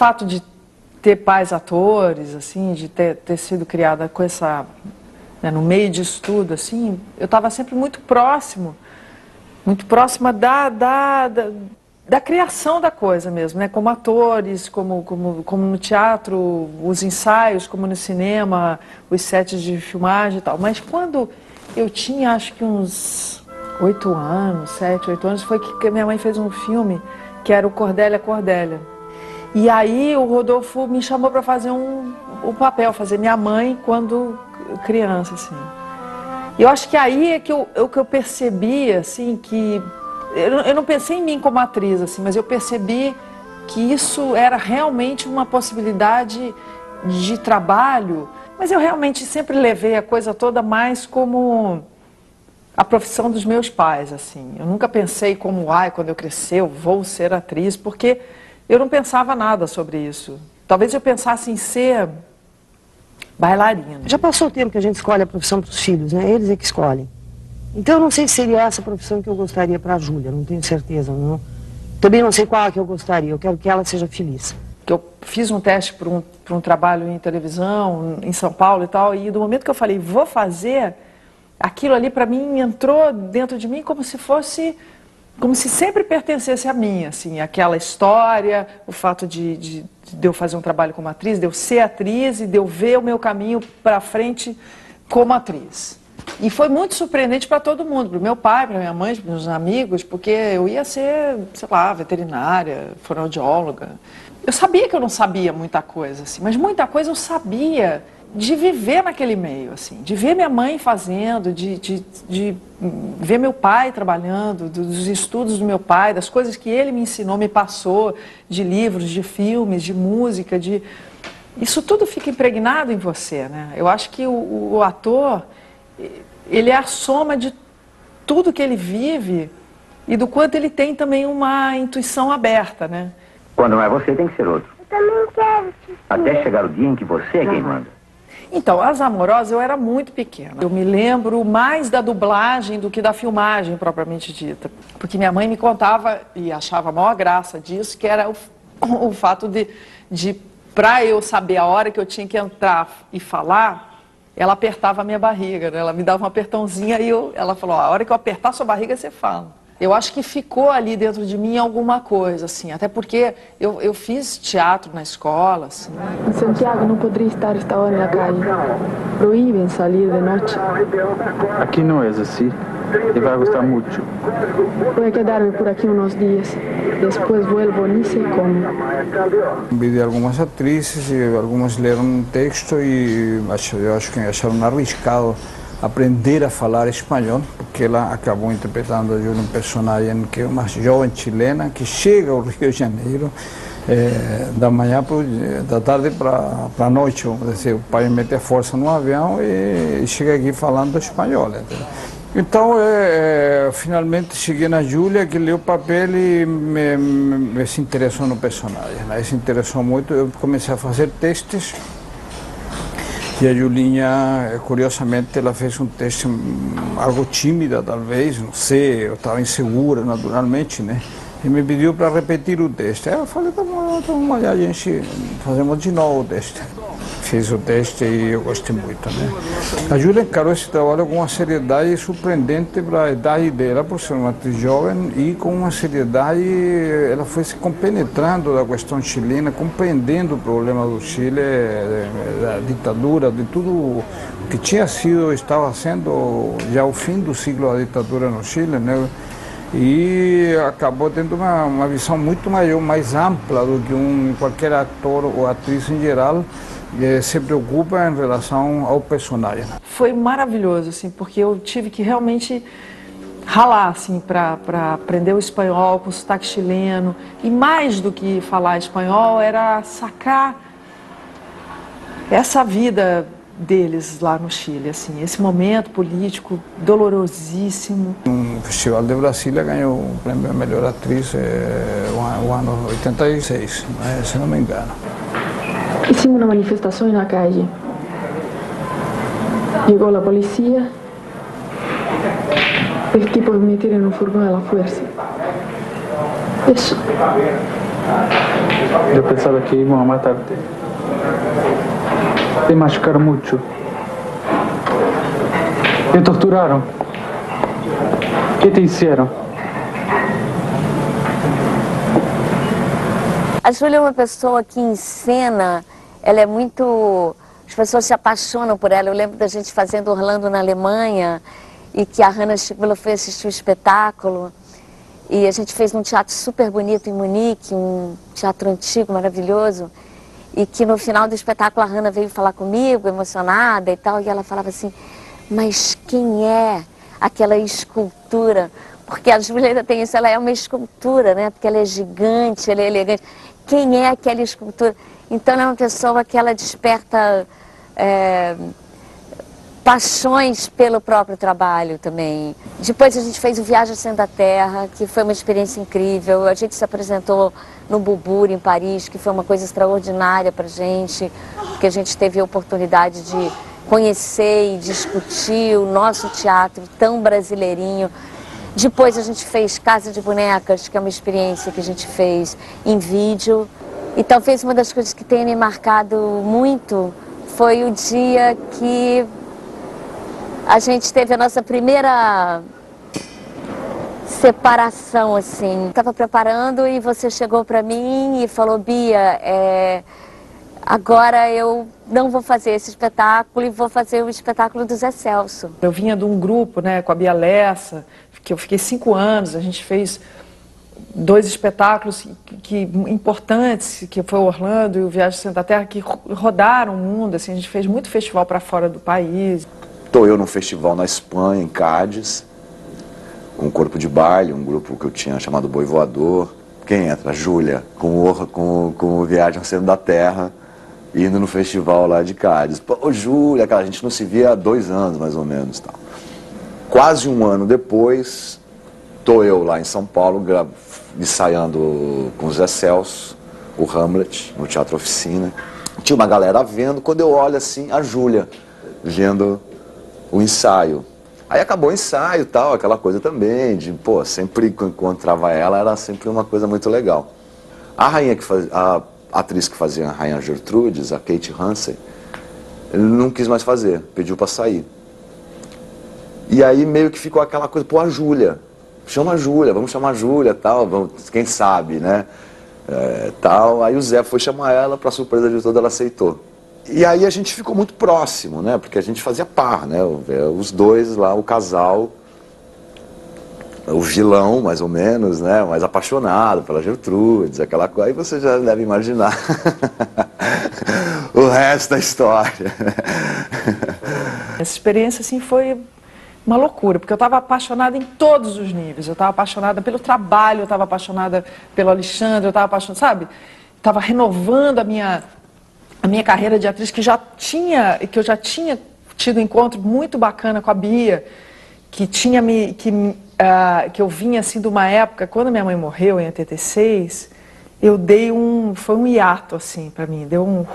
fato de ter pais atores, assim, de ter sido criada com essa, né, no meio disso tudo, assim, eu estava sempre muito próxima da criação da coisa mesmo, né? Como atores, como no teatro, os ensaios, como no cinema, os sets de filmagem e tal. Mas quando eu tinha, acho que uns 8 anos, 7, 8 anos, foi que minha mãe fez um filme que era o Cordélia, Cordélia. E aí o Rodolfo me chamou para fazer um papel, fazer minha mãe quando criança, assim. E eu acho que aí é que eu percebi, assim, que... Eu não pensei em mim como atriz, assim, mas eu percebi que isso era realmente uma possibilidade de trabalho. Mas eu realmente sempre levei a coisa toda mais como a profissão dos meus pais, assim. Eu nunca pensei como, quando eu crescer eu vou ser atriz, porque eu não pensava nada sobre isso. Talvez eu pensasse em ser bailarina. Já passou o tempo que a gente escolhe a profissão para os filhos, né? Eles é que escolhem. Então eu não sei se seria essa a profissão que eu gostaria para a Júlia, não tenho certeza, não. Também não sei qual é que eu gostaria, eu quero que ela seja feliz. Eu fiz um teste para um trabalho em televisão, em São Paulo e tal, e do momento que eu falei, vou fazer, aquilo ali para mim entrou dentro de mim como se sempre pertencesse a mim, assim, aquela história, o fato de eu fazer um trabalho como atriz, de eu ser atriz e de eu ver o meu caminho para frente como atriz. E foi muito surpreendente para todo mundo, para o meu pai, para minha mãe, para meus amigos, porque eu ia ser, sei lá, veterinária, fonoaudióloga. Eu sabia que eu não sabia muita coisa, assim, mas muita coisa eu sabia de viver naquele meio, assim, de ver minha mãe fazendo, de ver meu pai trabalhando, dos estudos do meu pai, das coisas que ele me ensinou, me passou, de livros, de filmes, de música, Isso tudo fica impregnado em você, né? Eu acho que o ator, ele é a soma de tudo que ele vive e do quanto ele tem também uma intuição aberta, né? Quando não é você, tem que ser outro. Eu também quero. Até chegar o dia em que você é quem manda. Então, As Amorosas, eu era muito pequena. Eu me lembro mais da dublagem do que da filmagem propriamente dita. Porque minha mãe me contava, e achava a maior graça disso, que era o fato de para eu saber a hora que eu tinha que entrar e falar, ela apertava a minha barriga, né? Ela me dava um apertãozinho e ela falou, a hora que eu apertar a sua barriga, você fala. Eu acho que ficou ali dentro de mim alguma coisa, assim, até porque eu fiz teatro na escola, assim. Em Santiago não poderia estar esta hora na calle. Proíben salir de noche. Aqui não é assim. Te vai gostar muito. Voy a quedarme por aqui uns dias. Depois vuelvo, nem sei como. Vi de algumas atrizes e algumas leram um texto e eu acho que acharam arriscado aprender a falar espanhol, porque ela acabou interpretando um personagem que é uma jovem chilena que chega ao Rio de Janeiro da manhã, da tarde para a noite, vamos dizer, o pai mete a força no avião e chega aqui falando espanhol. Entendeu? Então, finalmente cheguei na Júlia, que leu o papel e me se interessou no personagem, né? Se interessou muito, eu comecei a fazer testes. E a Julinha, curiosamente, ela fez um teste algo tímida, talvez, não sei, eu estava insegura, naturalmente, né? E me pediu para repetir o teste. Aí eu falei, tá bom, a gente fazemos de novo o teste. Fiz o teste e eu gostei muito, né? A Júlia encarou esse trabalho com uma seriedade surpreendente para a idade dela, por ser uma atriz jovem, e com uma seriedade, ela foi se compenetrando da questão chilena, compreendendo o problema do Chile, da ditadura, de tudo que tinha sido, estava sendo já o fim do ciclo da ditadura no Chile, né? E acabou tendo uma visão muito maior, mais ampla do que qualquer ator ou atriz em geral se preocupa em relação ao personagem. Foi maravilhoso, assim, porque eu tive que realmente ralar, assim, para aprender o espanhol com sotaque chileno. E mais do que falar espanhol, era sacar essa vida deles lá no Chile, assim, esse momento político dolorosíssimo. No Festival de Brasília ganhou o prêmio de melhor atriz o ano 86, se não me engano. Hicimos una manifestación en la calle. Llegó la policía. El tipo me metieron en un furgón a la fuerza. Eso. Eu pensava que iam matar-te. Te machucaram muito. Te torturaram. O que te fizeram? A Júlia é uma pessoa que em cena, ela é muito... As pessoas se apaixonam por ela. Eu lembro da gente fazendo Orlando na Alemanha e que a Hannah Stigler foi assistir o espetáculo. E a gente fez num teatro super bonito em Munique, um teatro antigo, maravilhoso. E que no final do espetáculo a Hannah veio falar comigo, emocionada e tal. E ela falava assim, mas quem é aquela escultura? Porque a Júlia ainda tem isso, ela é uma escultura, né? Porque ela é gigante, ela é elegante. Quem é aquela escultura? Então ela é uma pessoa que ela desperta paixões pelo próprio trabalho também. Depois a gente fez o Viagem ao Centro da Terra, que foi uma experiência incrível. A gente se apresentou no Beaubourg, em Paris, que foi uma coisa extraordinária pra gente, porque a gente teve a oportunidade de conhecer e discutir o nosso teatro tão brasileirinho. Depois a gente fez Casa de Bonecas, que é uma experiência que a gente fez em vídeo. E talvez uma das coisas que tenha me marcado muito foi o dia que a gente teve a nossa primeira separação, assim. Estava preparando e você chegou para mim e falou, Bia, agora eu não vou fazer esse espetáculo e vou fazer o espetáculo do Zé Celso. Eu vinha de um grupo, né, com a Bia Lessa, que eu fiquei 5 anos, a gente fez 2 espetáculos importantes, que foi o Orlando e o Viagem ao Centro da Terra, que rodaram o mundo, assim, a gente fez muito festival para fora do país. Estou eu num festival na Espanha, em Cádiz, com um corpo de baile, um grupo que eu tinha chamado Boi Voador. Quem entra? A Júlia, com o Viagem ao Centro da Terra, indo no festival lá de Cádiz. Pô, Júlia, a gente não se via há 2 anos, mais ou menos. Tal. Quase 1 ano depois, estou eu lá em São Paulo, ensaiando com o Zé Celso, o Hamlet, no Teatro Oficina. Tinha uma galera vendo, quando eu olho assim, a Júlia, vendo o ensaio. Aí acabou o ensaio e tal, aquela coisa também, de, pô, sempre que eu encontrava ela, era sempre uma coisa muito legal. A rainha a atriz que fazia a Rainha Gertrudes, a Kate Hansen, ele não quis mais fazer, pediu para sair. E aí meio que ficou aquela coisa, pô, a Júlia, chama a Júlia, vamos chamar a Júlia, tal, vamos, quem sabe, né, tal. Aí o Zé foi chamar ela, para surpresa de toda, ela aceitou. E aí a gente ficou muito próximo, né, porque a gente fazia par, né, os dois lá, o casal, o vilão, mais ou menos, né, mais apaixonado pela Gertrudes, aquela coisa, aí você já deve imaginar o resto da história. Essa experiência, assim, foi uma loucura, porque eu estava apaixonada em todos os níveis. Eu estava apaixonada pelo trabalho, eu estava apaixonada pelo Alexandre, eu estava apaixonada, sabe? Estava renovando a minha carreira de atriz, que eu já tinha tido um encontro muito bacana com a Bia, que eu vinha assim de uma época, quando minha mãe morreu em 86, foi um hiato assim para mim, deu um